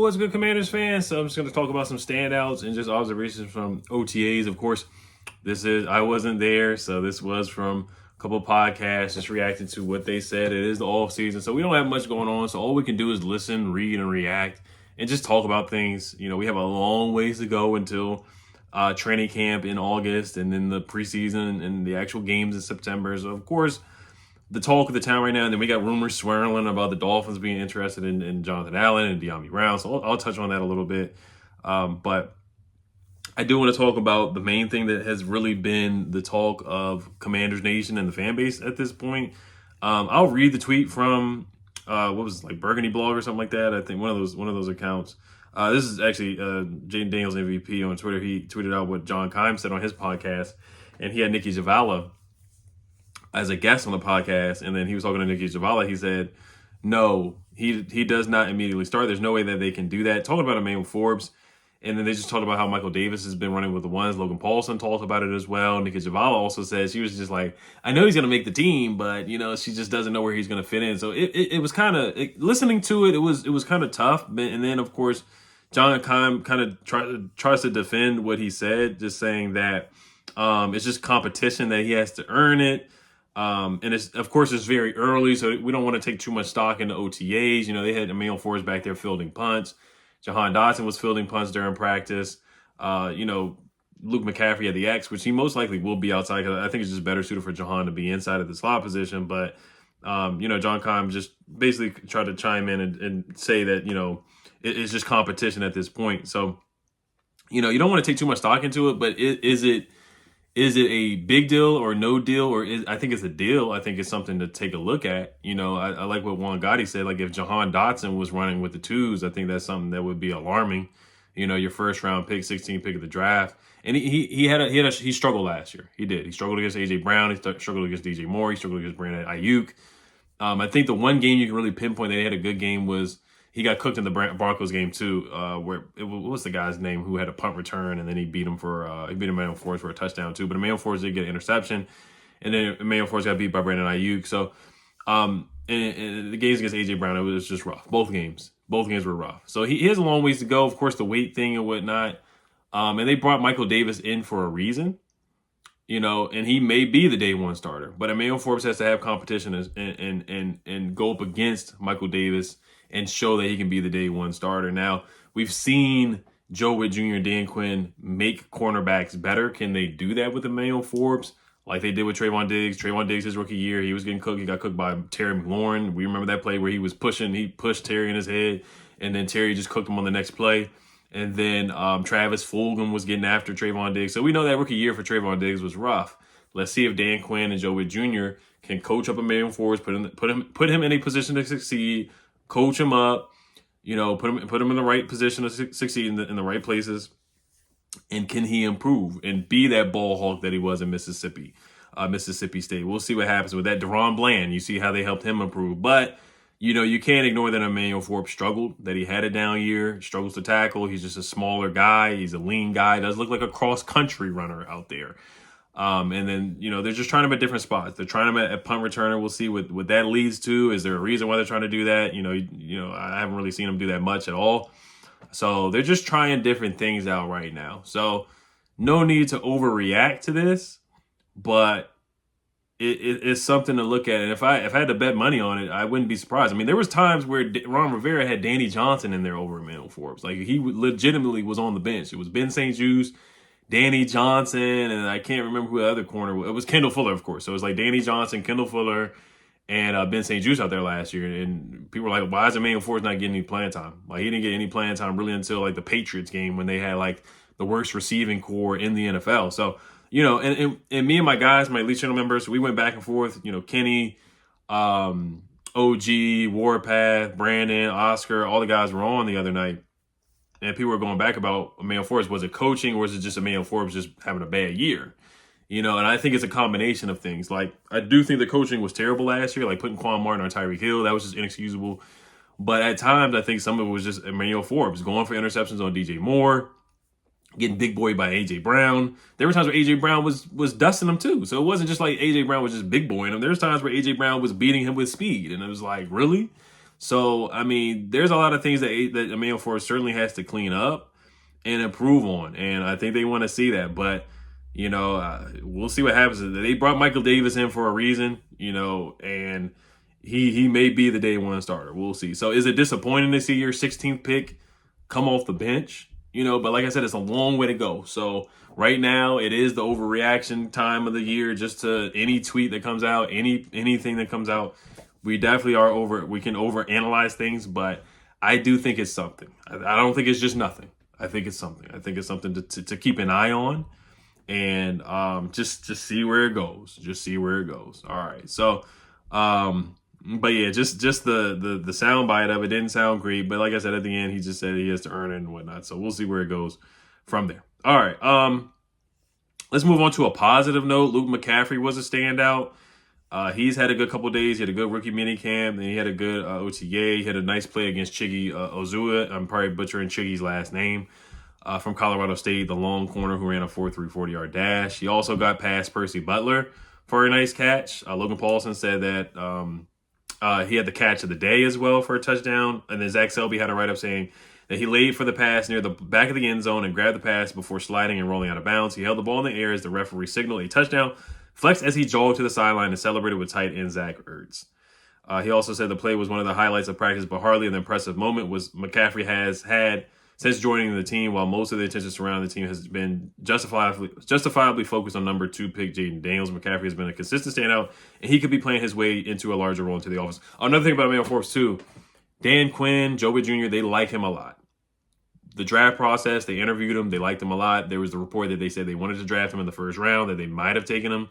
what's good, Commanders fans? So I'm just going to talk about some standouts and just observations from OTAs. Of course, I wasn't there, so this was from a couple of podcasts, just reacting to what they said. It is the off season, so we don't have much going on. So all we can do is listen, read, and react, and just talk about things. You know, we have a long ways to go until training camp in August, and then the preseason and the actual games in September. So of course, the talk of the town right now, and then we got rumors swirling about the Dolphins being interested in Jonathan Allen and De'Ami Brown. So I'll touch on that a little bit. But I do want to talk about the main thing that has really been the talk of Commanders Nation and the fan base at this point. I'll read the tweet from what was it, like Burgundy Blog or something like that. I think one of those accounts. This is actually Jayden Daniels MVP on Twitter. He tweeted out what John Keim said on his podcast, and he had Nikki Zavala as a guest on the podcast, and then he was talking to Nikki Zavala. He said, no, he does not immediately start. There's no way that they can do that. Talking about Emmanuel Forbes, and then they just talked about how Michael Davis has been running with the ones. Logan Paulson talked about it as well. Nikki Zavala also said she was just like, I know he's going to make the team, but, you know, she just doesn't know where he's going to fit in. So it was kind of, listening to it, it was kind of tough. And then, of course, John Keim kind of tries to defend what he said, just saying that it's just competition, that he has to earn it. And it's, of course, it's very early, so we don't want to take too much stock into OTAs. You know, they had Emmanuel Forbes back there fielding punts. Jahan Dotson was fielding punts during practice. You know, Luke McCaffrey had the X, which he most likely will be outside, because I think it's just better suited for Jahan to be inside of the slot position. But, you know, John Keim just basically tried to chime in and say that, you know, it's just competition at this point. So, you know, you don't want to take too much stock into it, but is it a big deal or no deal? Or I think it's a deal. I think it's something to take a look at. You know, I like what Juan Gotti said. Like, if Jahan Dotson was running with the twos, I think that's something that would be alarming. You know, your first round pick, 16 pick of the draft. And he struggled last year. He did. He struggled against AJ Brown. He struggled against DJ Moore. He struggled against Brandon Ayuk. I think the one game you can really pinpoint that he had a good game was he got cooked in the Broncos game too, where what was the guy's name who had a punt return, and then he beat him Emmanuel Forbes for a touchdown too. But Emmanuel Forbes did get an interception, and then Emmanuel Forbes got beat by Brandon Ayuk. So, and the games against AJ Brown, it was just rough. Both games were rough. So he has a long ways to go. Of course, the weight thing and whatnot. And they brought Michael Davis in for a reason, you know, and he may be the day one starter. But Emmanuel Forbes has to have competition and go up against Michael Davis and show that he can be the day one starter. Now, we've seen Joe Witt Jr. and Dan Quinn make cornerbacks better. Can they do that with Emmanuel Forbes like they did with Trayvon Diggs? Trayvon Diggs, his rookie year, he was getting cooked. He got cooked by Terry McLaurin. We remember that play where he pushed Terry in his head, and then Terry just cooked him on the next play. And then Travis Fulgham was getting after Trayvon Diggs. So we know that rookie year for Trayvon Diggs was rough. Let's see if Dan Quinn and Joe Witt Jr. can coach up Emmanuel Forbes, put him in a position to succeed, coach him up, you know, put him in the right position to succeed in the right places. And can he improve and be that ball hawk that he was in Mississippi State? We'll see what happens with that. Deron Bland, you see how they helped him improve. But, you know, you can't ignore that Emmanuel Forbes struggled, that he had a down year, struggles to tackle. He's just a smaller guy. He's a lean guy. Does look like a cross-country runner out there. And then, you know, they're just trying him at different spots. They're trying him at punt returner. We'll see what that leads to. Is there a reason why they're trying to do that? You know, I haven't really seen them do that much at all. So they're just trying different things out right now. So no need to overreact to this, but it's something to look at. And if I had to bet money on it, I wouldn't be surprised. I mean, there was times where Ron Rivera had Danny Johnson in there over Emmanuel Forbes. Like, he legitimately was on the bench. It was Ben St. Juste, Danny Johnson, and I can't remember who the other corner was. It was Kendall Fuller, of course. So it was like Danny Johnson, Kendall Fuller, and Ben St. Juste out there last year. And people were like, why is Emmanuel Forbes not getting any playing time? Like, he didn't get any playing time really until like the Patriots game, when they had like the worst receiving core in the NFL. So, you know, and me and my guys, my Elite Channel members, we went back and forth. You know, Kenny, OG, Warpath, Brandon, Oscar, all the guys were on the other night. And people were going back about Emmanuel Forbes. Was it coaching, or was it just Emmanuel Forbes just having a bad year? You know, and I think it's a combination of things. Like, I do think the coaching was terrible last year, like putting Quan Martin on Tyreek Hill. That was just inexcusable. But at times, I think some of it was just Emmanuel Forbes going for interceptions on DJ Moore, getting big boy by AJ Brown. There were times where AJ Brown was dusting him too. So it wasn't just like AJ Brown was just big boying him. There was times where AJ Brown was beating him with speed. And it was like, really? So, I mean, there's a lot of things that Emmanuel Forbes certainly has to clean up and improve on. And I think they want to see that. But, we'll see what happens. They brought Michael Davis in for a reason, and he may be the day one starter. We'll see. So is it disappointing to see your 16th pick come off the bench? But like I said, it's a long way to go. So right now it is the overreaction time of the year, just to any tweet that comes out, anything that comes out. We definitely we can overanalyze things, but I do think it's something. I don't think it's just nothing. I think it's something. I think it's something to keep an eye on, and just see where it goes. Just see where it goes. All right. So, but yeah, just the sound bite of it didn't sound great. But like I said, at the end, he just said he has to earn it and whatnot. So we'll see where it goes from there. All right. Let's move on to a positive note. Luke McCaffrey was a standout. He's had a good couple days. He had a good rookie minicamp, and he had a good OTA. He had a nice play against Chiggy Ozua. I'm probably butchering Chiggy's last name. From Colorado State, the long corner who ran a 4.3 40-yard dash. He also got past Percy Butler for a nice catch. Logan Paulson said that he had the catch of the day as well for a touchdown. And then Zach Selby had a write-up saying that he laid for the pass near the back of the end zone and grabbed the pass before sliding and rolling out of bounds. He held the ball in the air as the referee signaled a touchdown, flexed as he jogged to the sideline and celebrated with tight end Zach Ertz. He also said the play was one of the highlights of practice, but hardly an impressive moment was McCaffrey has had since joining the team, while most of the attention surrounding the team has been justifiably focused on number 2 pick Jayden Daniels. McCaffrey has been a consistent standout, and he could be playing his way into a larger role into the offense. Another thing about Emmanuel Forbes, too, Dan Quinn, Joe Jr., they like him a lot. The draft process, they interviewed him, they liked him a lot. There was the report that they said they wanted to draft him in the first round, that they might have taken him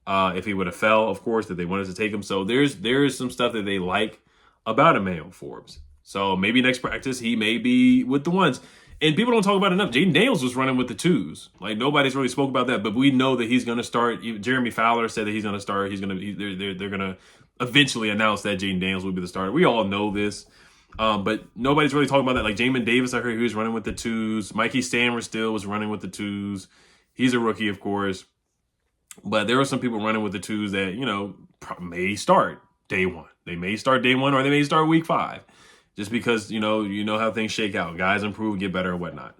if he would have fell, of course, that they wanted to take him. So there is some stuff that they like about Emmanuel Forbes. So maybe next practice, he may be with the ones. And people don't talk about it enough. Jayden Daniels was running with the 2s. Like, nobody's really spoke about that, but we know that he's going to start. Jeremy Fowler said that he's going to start. They're going to eventually announce that Jayden Daniels will be the starter. We all know this. But nobody's really talking about that. Like Jamin Davis, I heard he was running with the 2s. Mikey Stanford still was running with the 2s. He's a rookie, of course. But there were some people running with the 2s that, may start day one. They may start day one, or they may start week 5. Just because, you know how things shake out. Guys improve, get better, and whatnot.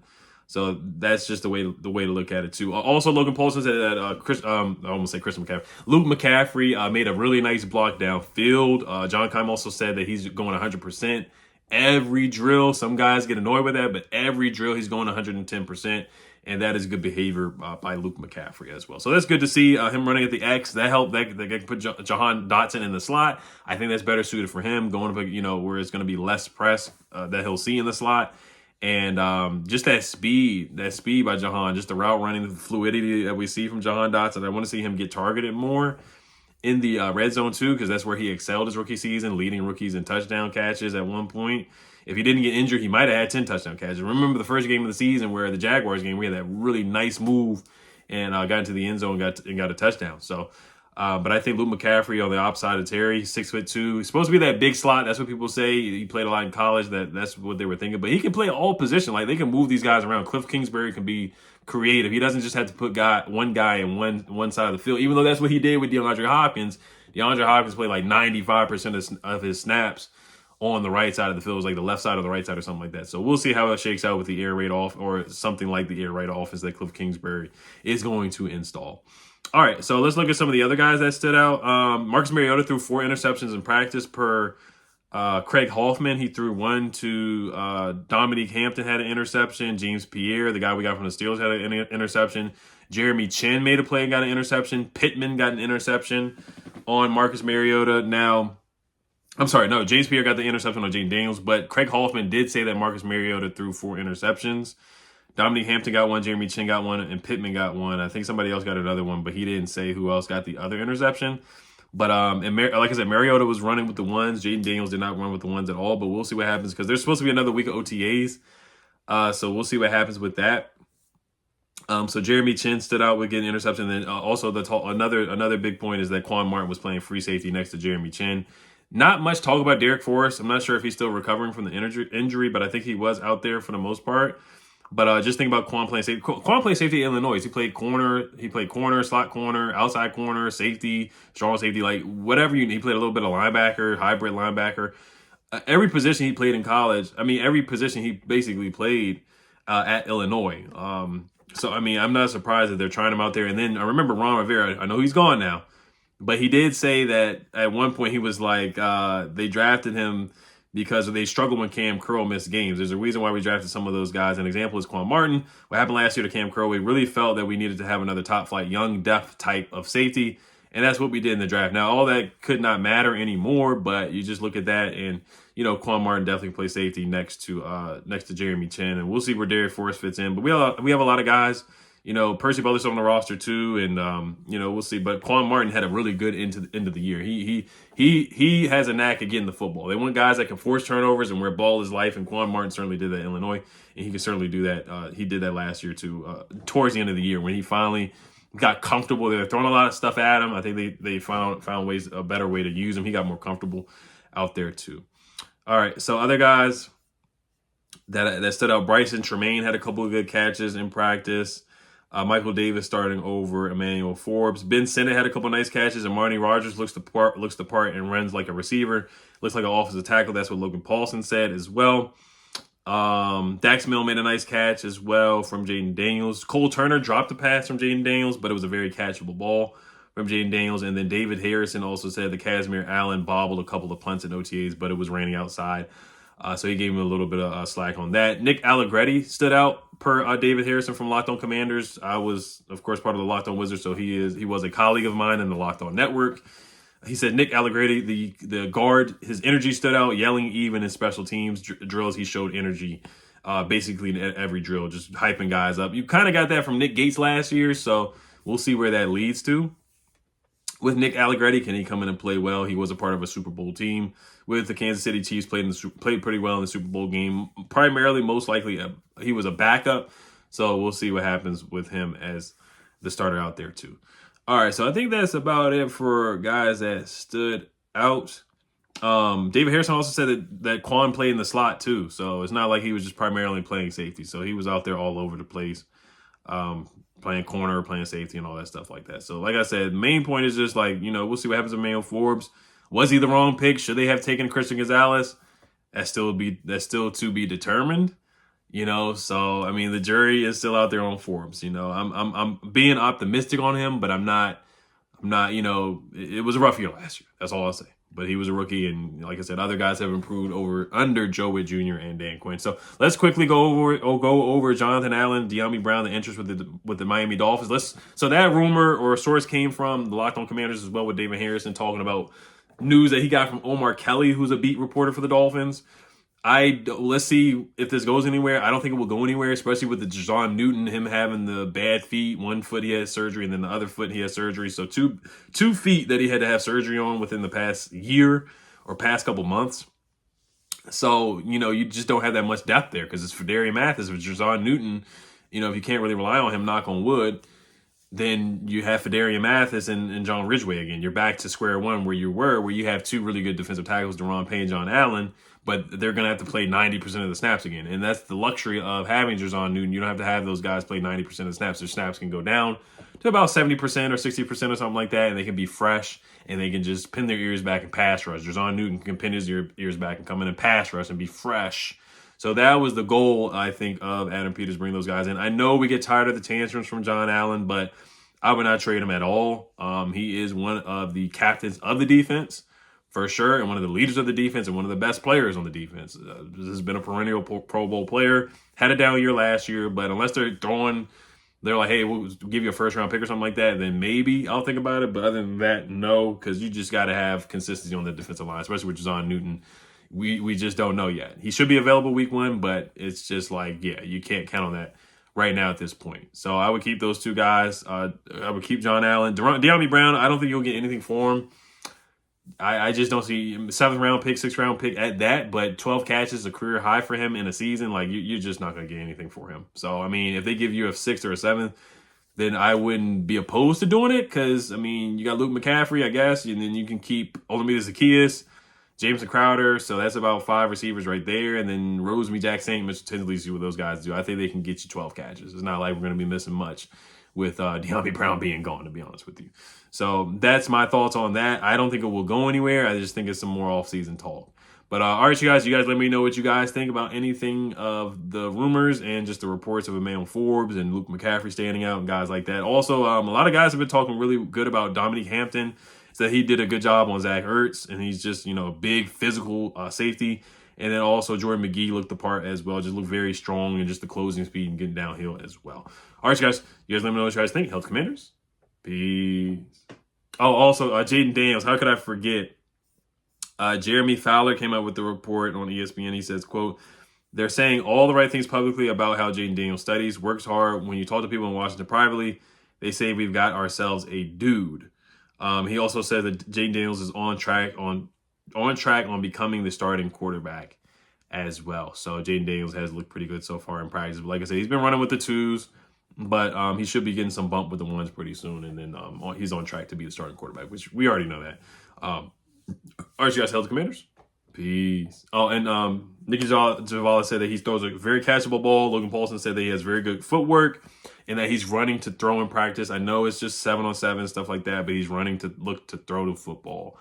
So that's just the way to look at it, too. Also, Logan Paulson said that I almost said Chris McCaffrey. Luke McCaffrey made a really nice block downfield. John Keim also said that he's going 100%. Every drill, some guys get annoyed with that, but every drill he's going 110%. And that is good behavior by Luke McCaffrey as well. So that's good to see him running at the X. That helped. That can put Jahan Dotson in the slot. I think that's better suited for him, going up, where it's going to be less press that he'll see in the slot. And just that speed by Jahan, just the route running, the fluidity that we see from Jahan Dotson. I want to see him get targeted more in the red zone too, because that's where he excelled his rookie season, leading rookies in touchdown catches at one point. If he didn't get injured, he might have had 10 touchdown catches. Remember the first game of the season where the Jaguars game, we had that really nice move and got into the end zone and got a touchdown. So, but I think Luke McCaffrey on the opposite of Terry, 6'2", he's supposed to be that big slot. That's what people say. He played a lot in college. That's what they were thinking. But he can play all positions. Like, they can move these guys around. Cliff Kingsbury can be creative. He doesn't just have to put one guy in one side of the field, even though that's what he did with DeAndre Hopkins. DeAndre Hopkins played like 95% of his snaps on the right side of the field. It was like the left side or the right side or something like that. So we'll see how it shakes out with the air raid off, or something like the air raid offense that Cliff Kingsbury is going to install. All right, so let's look at some of the other guys that stood out. Marcus Mariota threw 4 interceptions in practice per Craig Hoffman. He threw 1 to Dominique Hampton had an interception. James Pierre, the guy we got from the Steelers, had an interception. Jeremy Chin made a play and got an interception. Pittman got an interception on Marcus Mariota. James Pierre got the interception on Jayden Daniels, but Craig Hoffman did say that Marcus Mariota threw 4 interceptions. Dominique Hampton got 1, Jeremy Chin got 1, and Pittman got 1. I think somebody else got another one, but he didn't say who else got the other interception. But like I said, Mariota was running with the ones. Jayden Daniels did not run with the ones at all, but we'll see what happens, because there's supposed to be another week of OTAs. So we'll see what happens with that. So Jeremy Chin stood out with getting an interception. And then also another big point is that Quan Martin was playing free safety next to Jeremy Chin. Not much talk about Derek Forrest. I'm not sure if he's still recovering from the injury, but I think he was out there for the most part. But just think about Quan playing safety. Quan played safety at Illinois. He played corner, slot corner, outside corner, safety, strong safety, like whatever you need. He played a little bit of linebacker, hybrid linebacker. every position he played in college. I mean, every position he basically played at Illinois. So I mean, I'm not surprised that they're trying him out there. And then I remember Ron Rivera. I know he's gone now, but he did say that at one point he was like, they drafted him because they struggled when Cam Curl missed games. There's a reason why we drafted some of those guys. An example is Quan Martin. What happened last year to Cam Curl, we really felt that we needed to have another top flight, young, depth type of safety. And that's what we did in the draft. Now, all that could not matter anymore, but you just look at that and, you know, Quan Martin definitely plays safety next to Jeremy Chin. And we'll see where Derek Forrest fits in. But we have a lot of guys. You know, Percy Butler's on the roster too, and you know, we'll see. But Quan Martin had a really good end of the year. He has a knack of getting the football. They want guys that can force turnovers and where ball is life, and Quan Martin certainly did that in Illinois, and he can certainly do that. He did that last year too, towards the end of the year when he finally got comfortable. They were throwing a lot of stuff at him. I think they found a better way to use him. He got more comfortable out there too. All right, so other guys that stood out. Bryson Tremaine had a couple of good catches in practice. Michael Davis starting over Emmanuel Forbes. Ben Sinnott had a couple nice catches. And Marnie Rogers looks the part and runs like a receiver. Looks like an offensive tackle. That's what Logan Paulson said as well. Dax Mill made a nice catch as well from Jayden Daniels. Cole Turner dropped a pass from Jayden Daniels, but it was a very catchable ball from Jayden Daniels. And then David Harrison also said the Casimir Allen bobbled a couple of punts in OTAs, but it was raining outside. So he gave him a little bit of slack on that. Nick Allegretti stood out per David Harrison from Locked On Commanders. I was, of course, part of the Locked On Wizards, so he was a colleague of mine in the Locked On Network. He said Nick Allegretti, the guard, his energy stood out, yelling even in special teams drills. He showed energy basically in every drill, just hyping guys up. You kind of got that from Nick Gates last year, so we'll see where that leads to. With Nick Allegretti, can he come in and play well? He was a part of a Super Bowl team with the Kansas City Chiefs, played pretty well in the Super Bowl game. Primarily, most likely, he was a backup. So we'll see what happens with him as the starter out there too. All right, so I think that's about it for guys that stood out. David Harrison also said that Quan played in the slot too. So it's not like he was just primarily playing safety. So he was out there all over the place. Playing corner, playing safety, and all that stuff like that. So, like I said, the main point is just like, you know, we'll see what happens with Emmanuel Forbes. Was he the wrong pick? Should they have taken Christian Gonzalez? That's still to be determined. You know, so I mean, the jury is still out there on Forbes. You know, I'm being optimistic on him, but I'm not. You know, it was a rough year last year. That's all I'll say. But he was a rookie, and like I said, other guys have improved under Joe Witt Jr. and Dan Quinn. So let's quickly go over Jonathan Allen, De'Ami Brown, the interest with the Miami Dolphins. So that rumor or source came from the Locked On Commanders as well, with David Harrison talking about news that he got from Omar Kelly, who's a beat reporter for the Dolphins. Let's see if this goes anywhere. I don't think it will go anywhere, especially with the Jason Newton, him having the bad feet. One foot he had surgery, and then the other foot he had surgery. So two feet that he had to have surgery on within the past year or past couple months. So, you know, you just don't have that much depth there because it's Fedarian Mathis with Jason Newton. You know, if you can't really rely on him, knock on wood, then you have Fedarian Mathis and John Ridgeway again. You're back to square one where you have two really good defensive tackles, Deron Payne and John Allen, but they're going to have to play 90% of the snaps again. And that's the luxury of having Jason Newton. You don't have to have those guys play 90% of the snaps. Their snaps can go down to about 70% or 60% or something like that, and they can be fresh, and they can just pin their ears back and pass rush. Jason Newton can pin his ears back and come in and pass rush and be fresh. So that was the goal, I think, of Adam Peters bringing those guys in. I know we get tired of the tantrums from John Allen, but I would not trade him at all. He is one of the captains of the defense, for sure, and one of the leaders of the defense and one of the best players on the defense. This has been a perennial Pro Bowl player. Had a down year last year, but unless they're like, hey, we'll give you a first-round pick or something like that, then maybe I'll think about it. But other than that, no, because you just got to have consistency on the defensive line, especially with Jason Newton. We just don't know yet. He should be available week 1, but it's just like, yeah, you can't count on that right now at this point. So I would keep those two guys. I would keep John Allen. De'Ami Brown, I don't think you'll get anything for him. I just don't see 7th round pick, 6th round pick at that, but 12 catches, a career high for him in a season. Like, you're just not going to get anything for him. So, I mean, if they give you a 6th or a 7th, then I wouldn't be opposed to doing it because, I mean, you got Luke McCaffrey, I guess, and then you can keep Olamide Zaccheaus, Jameson Crowder, so that's about 5 receivers right there. And then Rosemary, Jack St. Mitchell Tinsley, see what those guys do. I think they can get you 12 catches. It's not like we're going to be missing much with De'Ami Brown being gone, to be honest with you. So that's my thoughts on that. I don't think it will go anywhere. I just think it's some more offseason talk. But all right, you guys let me know what you guys think about anything of the rumors and just the reports of Emmanuel Forbes and Luke McCaffrey standing out and guys like that. Also, a lot of guys have been talking really good about Dominique Hampton. That he did a good job on Zach Ertz, and he's just, a big physical safety. And then also Jordan McGee looked the part as well, just looked very strong and just the closing speed and getting downhill as well. All right, guys, you guys let me know what you guys think. Health Commanders. Peace. Oh, also, Jayden Daniels, how could I forget? Jeremy Fowler came out with the report on ESPN. He says, quote, "They're saying all the right things publicly about how Jayden Daniels studies, works hard. When you talk to people in Washington privately, they say we've got ourselves a dude." He also said that Jayden Daniels is on track on becoming the starting quarterback as well. So Jayden Daniels has looked pretty good so far in practice. But like I said, he's been running with the twos, but he should be getting some bump with the ones pretty soon. And then he's on track to be the starting quarterback, which we already know that. All right, you guys, Health Commanders. Peace. Oh, and Nicky Javala said that he throws a very catchable ball. Logan Paulson said that he has very good footwork and that he's running to throw in practice. I know it's just 7-on-7 and stuff like that, but he's running to look to throw the football.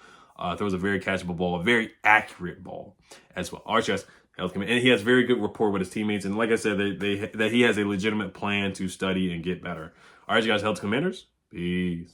Throws a very catchable ball, a very accurate ball as well. All right, guys. Health Commanders. And he has very good rapport with his teammates. And like I said, that he has a legitimate plan to study and get better. All right, you guys. Health Commanders. Peace.